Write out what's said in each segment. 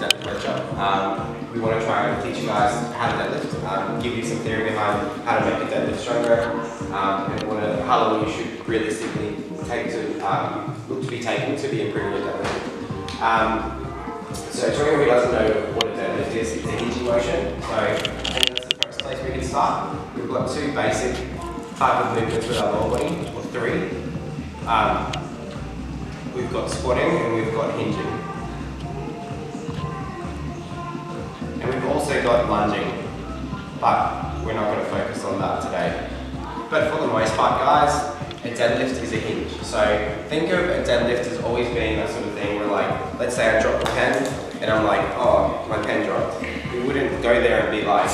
Deadlift Workshop. We want to try and teach you guys how to deadlift, give you some theory behind how to make a deadlift stronger, and how long you should realistically take to look to be taken to be improving your deadlift. So to anyone who doesn't know what a deadlift is, it's a hinging motion. So I think that's the first place we can start. We've got two basic type of movements with our lower body, or three. We've got squatting and we've got hinging. And we've also got lunging, but we're not going to focus on that today. But for the most part, guys, a deadlift is a hinge. So think of a deadlift as always being that sort of thing where, like, let's say I drop a pen and I'm like, oh, my pen dropped. We wouldn't go there and be like,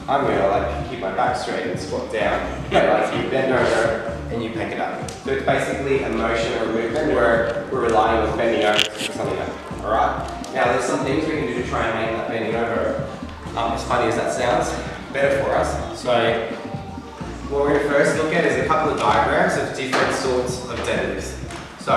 I'm going to like keep my back straight and squat down. But like you bend over and you pick it up. So it's basically a motion or a movement where we're relying on bending over to pick something up. Alright? Now there's some things we can do to try and make that bending over, as funny as that sounds, better for us. So what we're going to first look at is a couple of diagrams of different sorts of deadlifts. So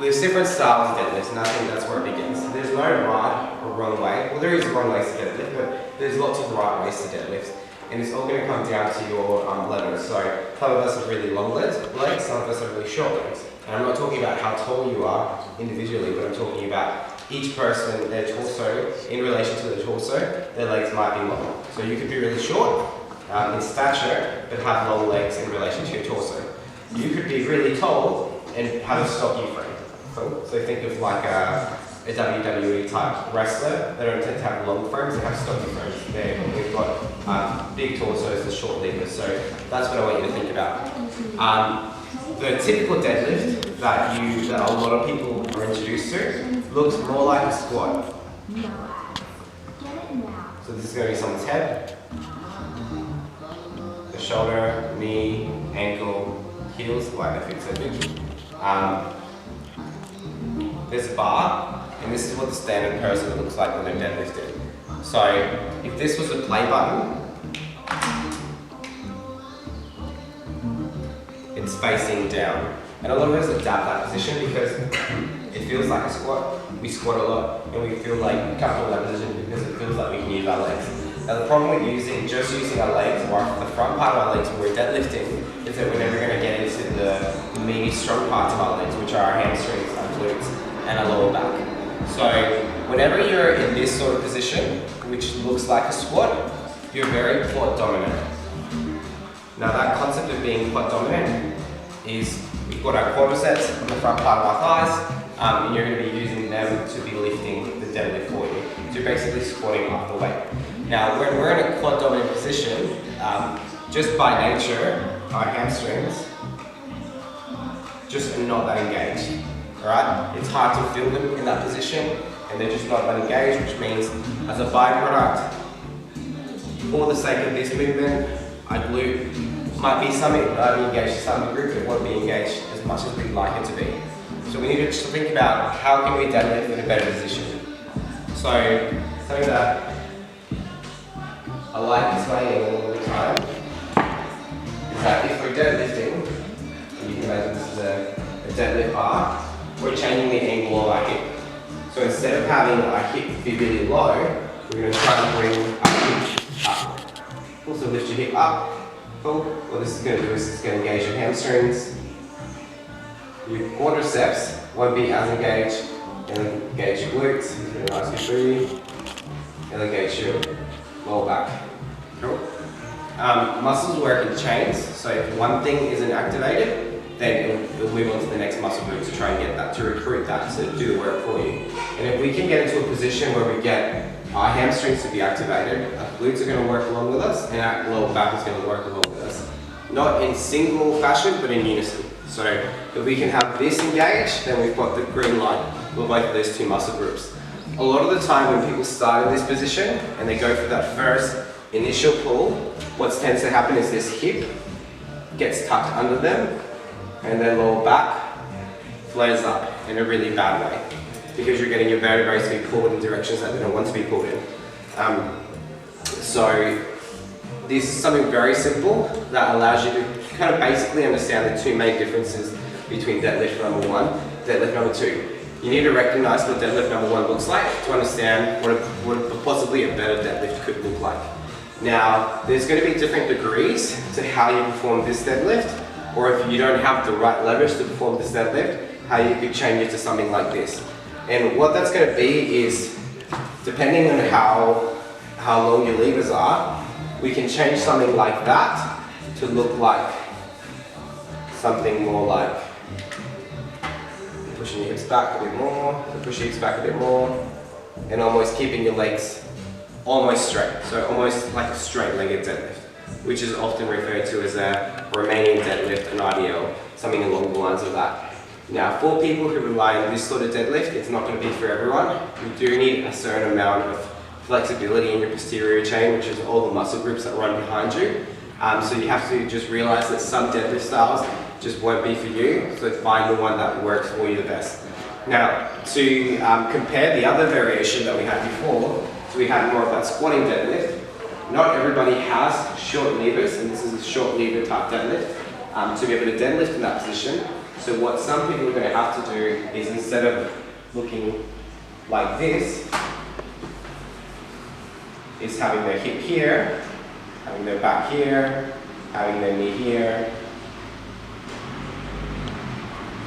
there's different styles of deadlifts, and I think that's where it begins. There's no right or wrong way. Well, there is wrong ways to deadlift, but there's lots of right ways to deadlift. And it's all going to come down to your levers. So some of us have really long legs, some of us have really short legs. And I'm not talking about how tall you are individually, but I'm talking about each person, their torso, in relation to their torso, their legs might be long. So you could be really short in stature, but have long legs in relation to your torso. You could be really tall and have a stocky frame. So think of like a WWE type wrestler. They don't tend to have long frames, they have stocky frames. We've got big torsos and short levers, so that's what I want you to think about. The typical deadlift that a lot of people are introduced to looks more like a squat. So this is going to be someone's head, the shoulder, knee, ankle, heels, like the fixed image. There's a bar, and this is what the standard person looks like when they're deadlifting. So if this was a play button, it's facing down. And a lot of us adapt that position because it feels like a squat. We squat a lot and we feel like comfortable in that position because it feels like we can use our legs. Now the problem with just using our legs, or the front part of our legs when we're deadlifting, is that we're never going to get into the meaty strong parts of our legs, which are our hamstrings, our glutes, and our lower back. So whenever you're in this sort of position, which looks like a squat, you're very quad dominant. Now that concept of being quad dominant is we've got our quadriceps on the front part of our thighs, and you're going to be using them to be lifting the deadlift for you. So you're basically squatting up the weight. Now when we're in a quad dominant position, just by nature, our hamstrings just are not that engaged. Alright? It's hard to feel them in that position, and they're just not that engaged, which means as a byproduct, for the sake of this movement, our glute might be engaged to some degree, but it won't be engaged as much as we'd like it to be. So we need to just think about how can we deadlift in a better position. So something that I like explaining all the time is that if we're deadlifting, and you can imagine this is a deadlift bar, we're changing the angle of our hip. So instead of having our hip be really low, we're going to try and bring our hip up. Also lift your hip up. Cool. What this is going to do is it's going to engage your hamstrings. Your quadriceps won't be as engaged. It'll engage your glutes, it's really nice and booty. It'll engage your lower back. Cool. Muscles work in chains, so if one thing isn't activated, then it'll move on to the next muscle group to try and get that, to recruit that, to do the work for you. And if we can get into a position where we get our hamstrings to be activated, our glutes are going to work along with us, and our lower back is going to work along with us. Not in single fashion, but in unison. So if we can have this engaged, then we've got the green light with both of those two muscle groups. A lot of the time when people start in this position, and they go for that first initial pull, what tends to happen is this hip gets tucked under them, and their lower back flares up in a really bad way because you're getting your vertebrae to be pulled in directions that they don't want to be pulled in. So this is something very simple that allows you to kind of basically understand the two main differences between deadlift number one, deadlift number two. you need to recognize what deadlift number 1 looks like to understand what possibly a better deadlift could look like. Now, there's going to be different degrees to how you perform this deadlift, or if you don't have the right leverage to perform this deadlift, how you could change it to something like this. And what that's going to be is, depending on how long your levers are, we can change something like that to look like something more like pushing your hips back a bit more, push your hips back a bit more, and almost keeping your legs almost straight. So almost like a straight-legged deadlift, which is often referred to as a Romanian deadlift, an IDL, something along the lines of that. Now, for people who rely on this sort of deadlift, it's not going to be for everyone. You do need a certain amount of flexibility in your posterior chain, which is all the muscle groups that run behind you. So you have to just realize that some deadlift styles just won't be for you, so find the one that works for you the best. Now, to compare the other variation that we had before, so we had more of that squatting deadlift. Not everybody has short levers, and this is a short lever type deadlift, to be able to deadlift in that position. So what some people are going to have to do is, instead of looking like this, is having their hip here, having their back here, having their knee here.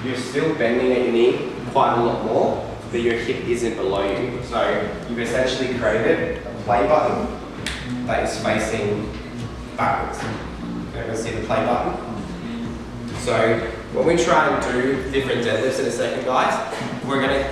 You're still bending at your knee quite a lot more, but your hip isn't below you. So you've essentially created a play button that is facing backwards. You're going to see the play button. So when we try and do different deadlifts in a second, guys, we're going to,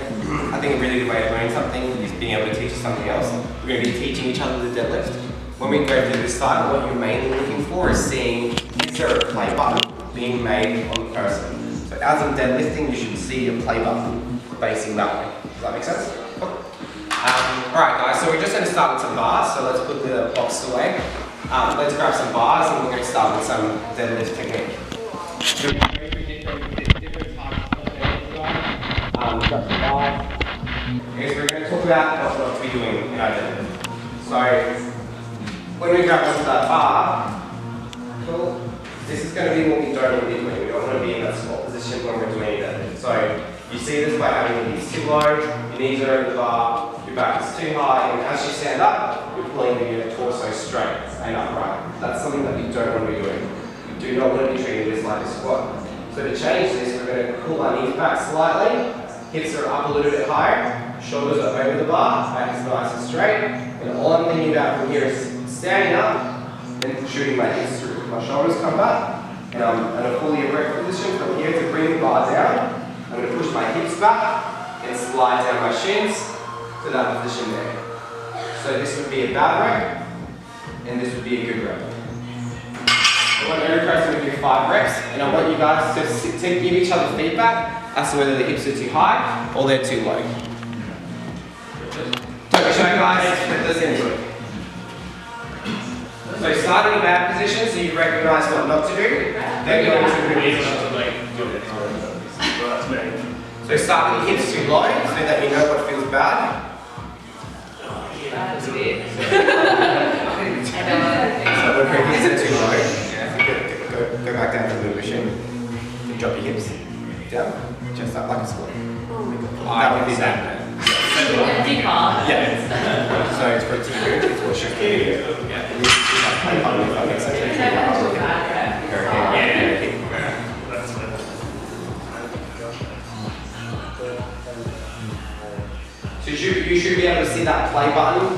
I think a really good way of learning something is being able to teach something else. We're going to be teaching each other the deadlift. When we go through this style, what you're mainly looking for is seeing, is there a play button being made on the person? So as I'm deadlifting, you should see a play button facing that way. Does that make sense? Cool. Alright guys, so we're just going to start with some bars, so let's put the box away. Let's grab some bars and we're going to start with some deadlift technique. So we're going to do different types of deadlift. Grab some bars. Okay, so we're going to talk about what to be doing in our deadlift. So when we grab onto that bar, cool. This is going to be what we don't want to be doing. We don't want to be in that squat position when we're doing that. So you see this by having your knees too low, your knees are over the bar, your back is too high, and as you stand up, you're pulling your torso straight and upright. That's something that you don't want to be doing. You do not want to be treating this like a squat. So to change this, we're going to pull our knees back slightly, hips are up a little bit higher, shoulders are over the bar, back is nice and straight, and all I'm thinking about from here is standing up and shooting my hips through. My shoulders come back, and I'm in a fully erect position from here to bring the bar down. I'm going to push my hips back and slide down my shins to that position there. So this would be a bad rep, and this would be a good rep. I want every person to do 5 reps, and I want you guys to give each other feedback as to whether the hips are too high or they're too low. Don't be shy guys, let this into it. So start in a bad position so you recognise what not to do, then go into a good position. So start with your hips too low so that you know what feels bad. That's it. So when your hips are too low, go back down to the machine. Drop your hips down, just up like a squat. That would be bad. Yeah. So it's pretty good. It's what should be. So you should be able to see that play button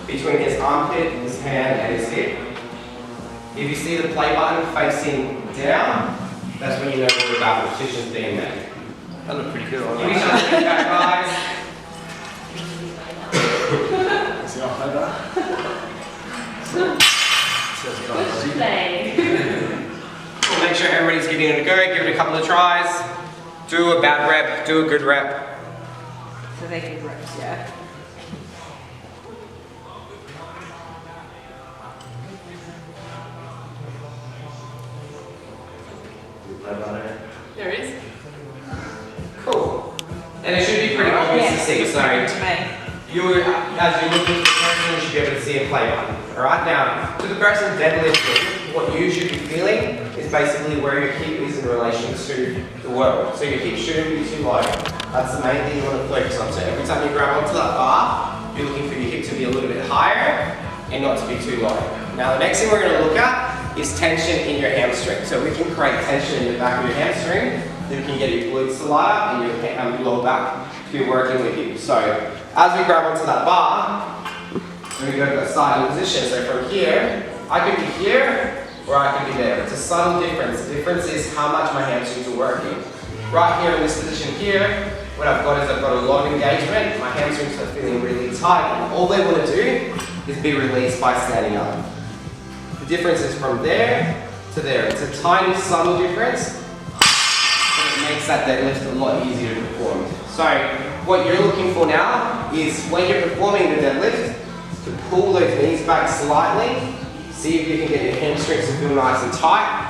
between his armpit, his hand, and his hip. If you see the play button facing down, that's when you know what about the position's being made. That looked pretty good. Give each other feedback, guys. We'll make sure everybody's giving it a go, give it a couple of tries. Do a bad rep, do a good rep. So they good reps, yeah. There is. Cool. And it should be pretty obvious to see. So, To me. as you look at the person, you should should be able to see a play button. Alright, now, to the person deadlifting, what you should be feeling is basically where your hip is in relation to the world. So your hip shouldn't be too low. That's the main thing you want to focus on. So every time you grab onto that bar, you're looking for your hip to be a little bit higher and not to be too low. Now the next thing we're going to look at is tension in your hamstring. So we can create tension in the back of your hamstring, then we can get your glutes to light up and your lower back to be working with you. So as we grab onto that bar, and we go to that side position. So from here, I could be here or I could be there. It's a subtle difference. The difference is how much my hamstrings are working. Right here in this position here, what I've got is I've got a lot of engagement. My hamstrings are feeling really tight. And all they want to do is be released by standing up. The difference is from there to there. It's a tiny, subtle difference, but it makes that deadlift a lot easier to perform. So what you're looking for now is when you're performing the deadlift, to pull those knees back slightly, see if you can get your hamstrings to feel nice and tight.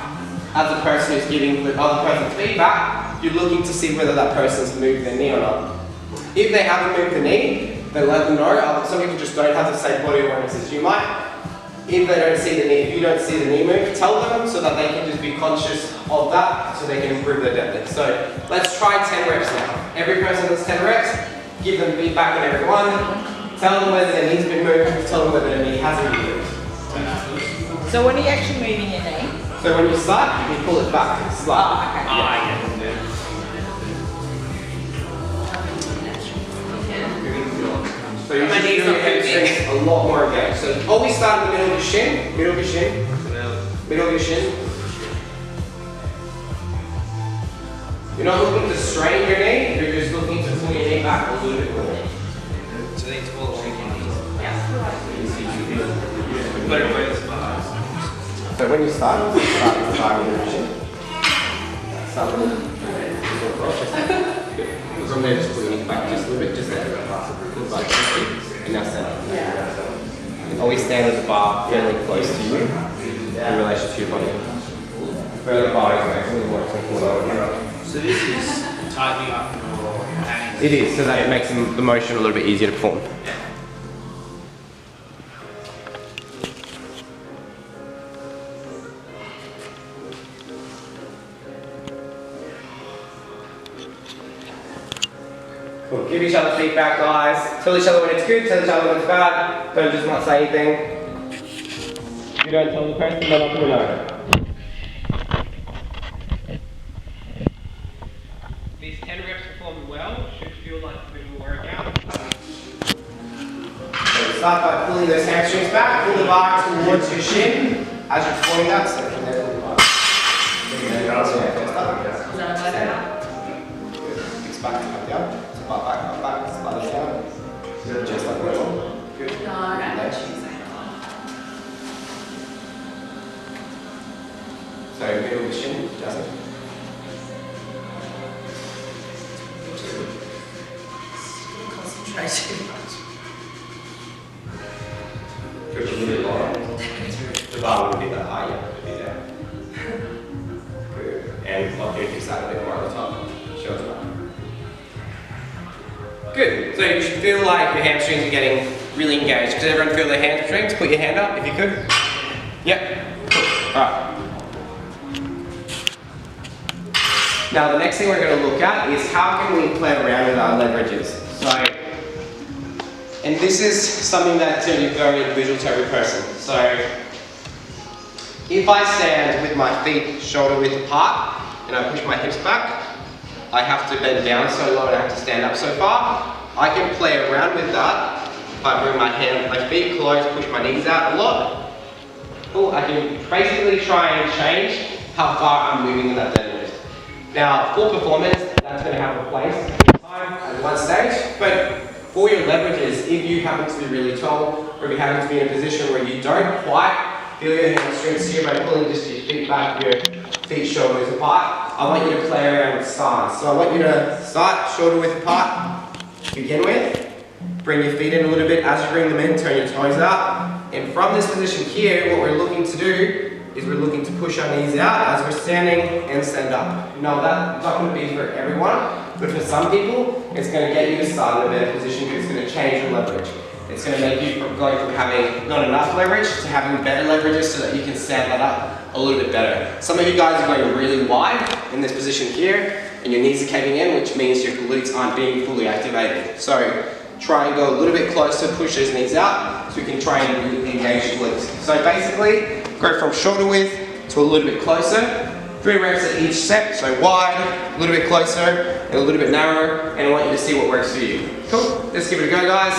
As the person who's giving the other person feedback, you're looking to see whether that person's moved their knee or not. If they haven't moved the knee, then let them know. Some people just don't have the same body awareness as you might. If they don't see the knee, if you don't see the knee move, tell them so that they can just be conscious of that so they can improve their deadlift. So let's try 10 reps now. Every person does 10 reps, give them feedback on every one. Tell them whether their knee's been moved, tell them whether their knee hasn't been moved. So when are you actually moving your knee? So when you start, you pull it back slightly. Oh, okay. So you should feel your hamstrings a lot more engaged. So always start in the middle of your shin, middle of your shin, middle of your shin. You're not looking to strain your knee, you're just looking to pull your knee back a little bit more. So they told you So when you start with the shin. Start with from there, just pull your knee back just a little bit, just there. And now stand up. And always stand with the bar fairly close to you in relation to your body. Further bar is really more important. So this is tightening up your hands. It is, so that it makes the motion a little bit easier to perform. Cool. Give each other feedback, guys. Tell each other when it's good, tell each other when it's bad. Don't just not say anything. If you don't tell the person, they're not going to know. These 10 reps performed well, should feel like a bit of a workout. So start by pulling those hamstrings back, pull the bar towards your shin as you're performing that. So from there, pull the bar. Back down. Back down. Just like that. Good. So middle of the shin, Justin. Concentration. Push a little bit lower. The bar wouldn't be that high yet, it would be there. Good. And lock your hips out a bit more at the top. Show it back. Good. So you should feel like your hamstrings are getting really engaged. Does everyone feel their hamstrings? Put your hand up if you could. Yep. Cool. Alright. Now the next thing we're going to look at is how can we play around with our leverages. So, and this is something that's going to be very individual to every person. So, if I stand with my feet shoulder width apart and I push my hips back, I have to bend down so low and I have to stand up so far. I can play around with that if I bring my feet close, push my knees out a lot. Cool. I can basically try and change how far I'm moving in that deadlift. Now, for performance, that's going to have a place in time at one stage, but for your leverages, if you happen to be really tall, or if you happen to be in a position where you don't quite feel your hamstrings here by pulling just your feet back, your feet shoulder width apart, I want you to play around with stance. So I want you to start shoulder width apart to begin with. Bring your feet in a little bit. As you bring them in, turn your toes out. And from this position here, what we're looking to do is we're looking to push our knees out as we're standing and stand up. Now that's not going to be for everyone, but for some people, it's going to get you to start in a better position because it's going to change your leverage. It's going to make you going from having not enough leverage to having better leverages so that you can stand that up a little bit better. Some of you guys are going really wide in this position here and your knees are caving in, which means your glutes aren't being fully activated. So try and go a little bit closer, push those knees out so we can try and really engage the glutes. So basically, go from shoulder width to a little bit closer. 3 reps at each set, so wide, a little bit closer, and a little bit narrower, and I want you to see what works for you. Cool, let's give it a go, guys.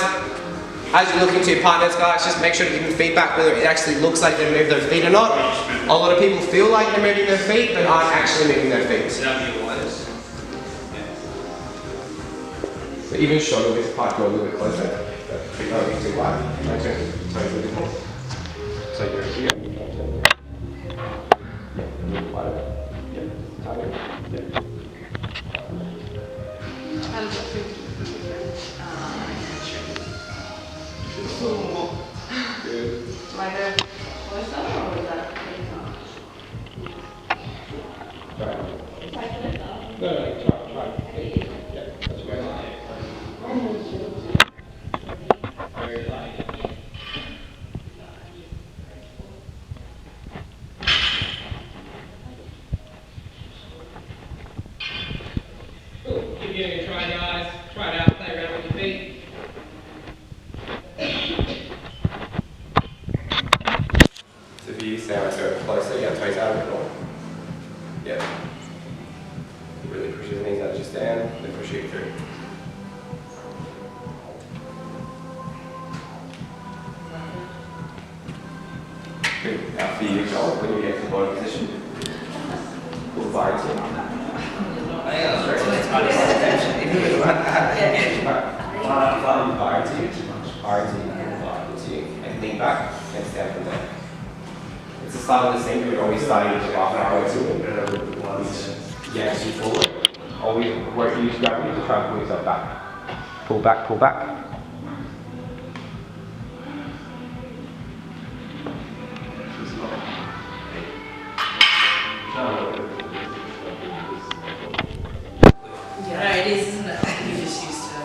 As you're looking to your partners, guys, just make sure to give them feedback whether it actually looks like they move their feet or not. A lot of people feel like they're moving their feet, but aren't actually moving their feet. So even shoulder width part, go a little bit closer. Feet not being too wide. Toes a bit more. So you're here. Yeah, a little wider. Yeah, tighter. Yeah. How does that feel? Good. Like a closer or is that Try it. No, try. Yeah, that's great. Very light. Cool. Give you a try, guys. Try it out. Play around with your feet. So if you stand like go closer, yeah, toes out a bit more. Yeah. Really push your knees out as you stand, then push it through. Good. Now for you, Joel, when you get to the bottom position, we'll fire to fire to and lean back and stand from there. It's the start of the same, we're always starting with half an hour or two. Yeah, so forward. Always work, use gravity to try and pull yourself back. Pull back, pull back. Yeah, it is, isn't it? You're just used to it.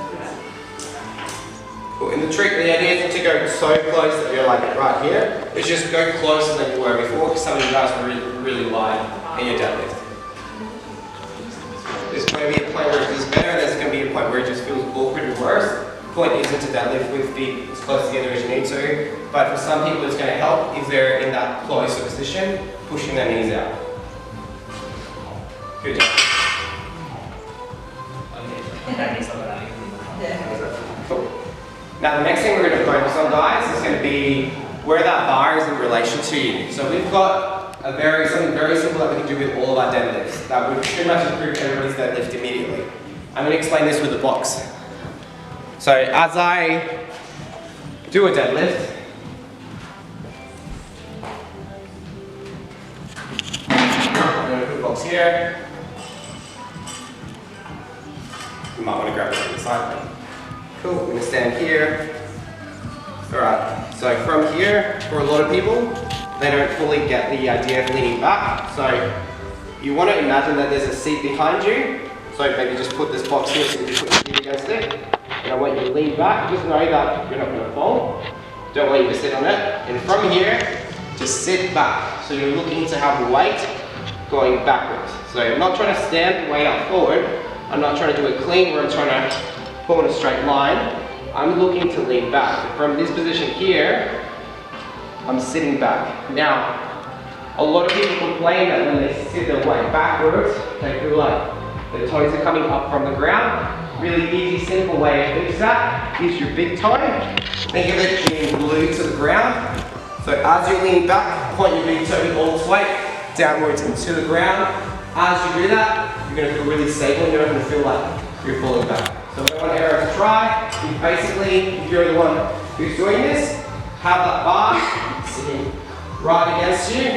Cool. And the trick, the idea isn't to go so close that you're like right here. It's just go closer than you were before, because some of you guys were really wide in your deadlift. There's going to be a point where it feels better, and there's going to be a point where it just feels awkward and worse. The point isn't to deadlift with feet as close together as you need to, but for some people it's going to help if they're in that closer position, pushing their knees out. Good job. Cool. Now the next thing we're going to focus on, guys, is going to be where that bar is in relation to you. So we've got something very simple that we can do with all of our deadlifts that would pretty much improve everybody's deadlift immediately. I'm going to explain this with a box. So as I do a deadlift, I'm going to put a box here. You might want to grab it from the side. Cool, we're going to stand here. Alright, so from here, for a lot of people, they don't fully get the idea of leaning back. So you want to imagine that there's a seat behind you. So maybe just put this box here so you can put your feet against it. And I want you to lean back. Just know that you're not going to fall. Don't want you to sit on it. And from here, just sit back. So you're looking to have the weight going backwards. So I'm not trying to stand the weight up forward. I'm not trying to do it clean where I'm trying to pull in a straight line. I'm looking to lean back. From this position here, I'm sitting back. Now, a lot of people complain that when they sit their weight backwards, they feel like the toes are coming up from the ground. Really easy, simple way to fix that is your big toe. Think of it being glued to the ground. So as you're leaning back, point your big toe with all its weight downwards into the ground. As you do that, you're going to feel really stable and you're not going to feel like you're falling back. So what I want everyone to try is basically, if you're the one who's doing this, have that bar sitting right against you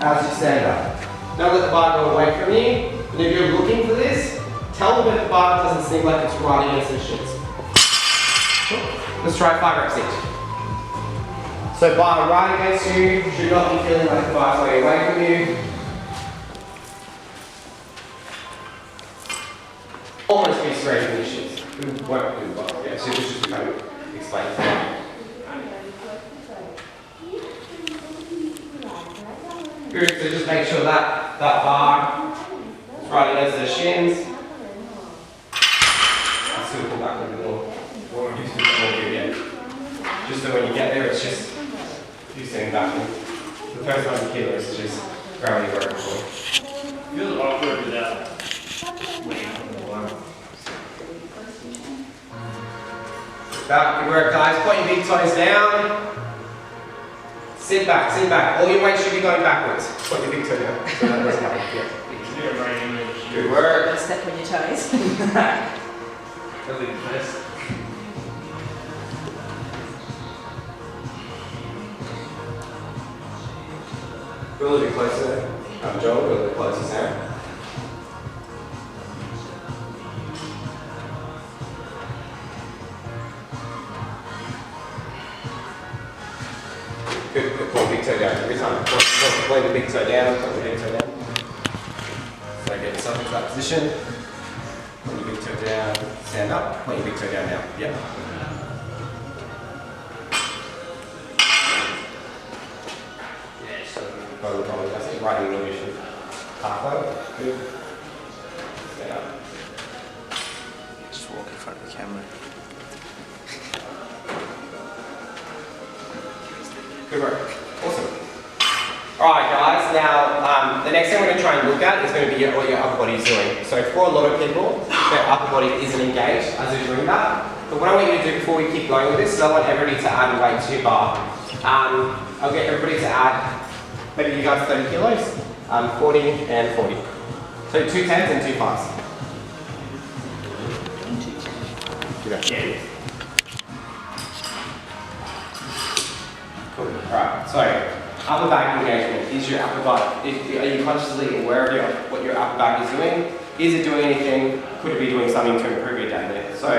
as you stand up. Don't let the bar go away from you. And if you're looking for this, tell them if the bar doesn't seem like it's right against the shins. Let's try 5 reps each. So bar right against you, should not be feeling like the bar's going away from you. Almost be straight from the shins. It won't do the bar, yeah, so it's just kind of explain to you. Good, so just make sure that bar is right against the shins. I'll still pull back a little more. Or just a bit more again. Just so when you get there, it's just you sitting back. The first 100 kilos is just gravity working for you. Feels awkward without weight on the bar. Good work, guys. Point your big toes down. Sit back. All your weight should be going backwards. Point your big toe down. So that doesn't happen. Yeah. Good work. Don't step on your toes. That'll be the best. Go a little bit closer. Joel, go a little bit closer, Sam. Good, point big toe down every time. Point the big toe down, point the big toe down. So get yourself into that position. Point your big toe down, stand up, point your big toe down now. Yep. Yeah, so Probably that's it, right in the motion. Halfway, good. Stand up. just walk in front of the camera. Good work. Awesome. Alright guys, now the next thing we're going to try and look at is going to be what your upper body is doing. So for a lot of people, their upper body isn't engaged as they're doing that. But what I want you to do before we keep going with this is I want everybody to add weight to your bar. I'll get everybody to add, maybe you guys 30 kilos, 40 and 40. So 2 10s and 2 5s. Yeah. Cool. Alright, so upper back engagement. Is your upper back, are you consciously aware of what your upper back is doing? Is it doing anything? Could it be doing something to improve your deadlift? So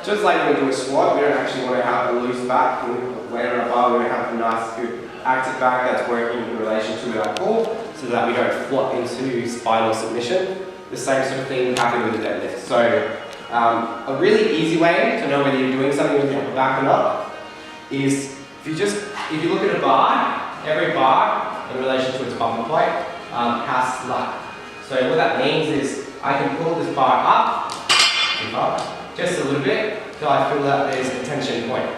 just like when we do a squat, we don't actually want to have a loose back. When we land on a bar, we want to have a nice, good active back that's working in relation to our core so that we don't flop into spinal submission. The same sort of thing happening with the deadlift. So a really easy way to know whether you're doing something with your upper back or not is if you look at a bar, every bar in relation to its bumper plate has slack. So what that means is I can pull this bar up just a little bit till I feel that there's a tension point.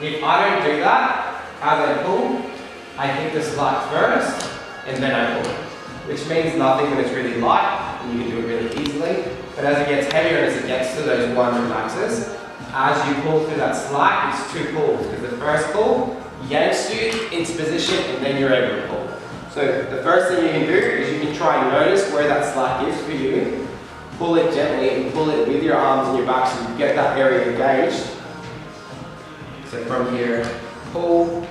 If I don't do that, as I pull, I hit the slack first and then I pull. Which means nothing when it's really light and you can do it really easily. But as it gets heavier and as it gets to those 100 maxes, as you pull through that slack, it's 2 pulls. Because the first pull yanks you into position and then you're able to pull. So the first thing you can do is you can try and notice where that slack is for you. Pull it gently and pull it with your arms and your back so you get that area engaged. So from here, pull,